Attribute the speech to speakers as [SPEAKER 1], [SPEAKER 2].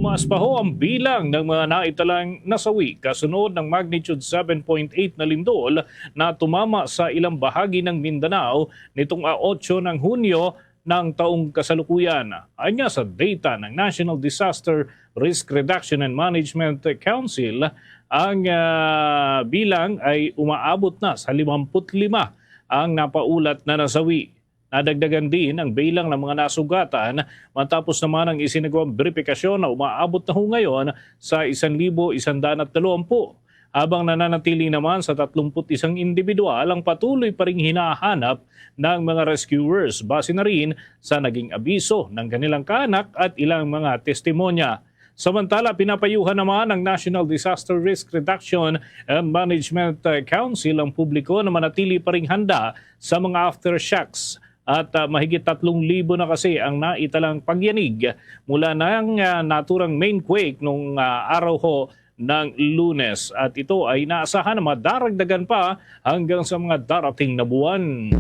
[SPEAKER 1] Tumaas pa ho ang bilang ng mga naitalang nasawi kasunod ng magnitude 7.8 na lindol na tumama sa ilang bahagi ng Mindanao nitong 8 ng Hunyo ng taong kasalukuyan. Anya sa data ng National Disaster Risk Reduction and Management Council, ang bilang ay umaabot na sa 55 ang napaulat na nasawi. Nadagdagan din ang bilang ng mga nasugatan matapos naman ang isinagawang beripikasyon na umaabot na ho ngayon sa 1,120 habang nananatili naman sa 31 individual ang patuloy pa ring hinahanap ng mga rescuers base na rin sa naging abiso ng kanilang kaanak at ilang mga testimonya. Samantala, pinapayuhan naman ng National Disaster Risk Reduction and Management Council ang publiko na manatili pa ring handa sa mga aftershocks. At mahigit 3,000 na kasi ang naitalang pagyanig mula ng naturang main quake nung araw ho ng Lunes. At ito ay naasahan na madaragdagan pa hanggang sa mga darating na buwan.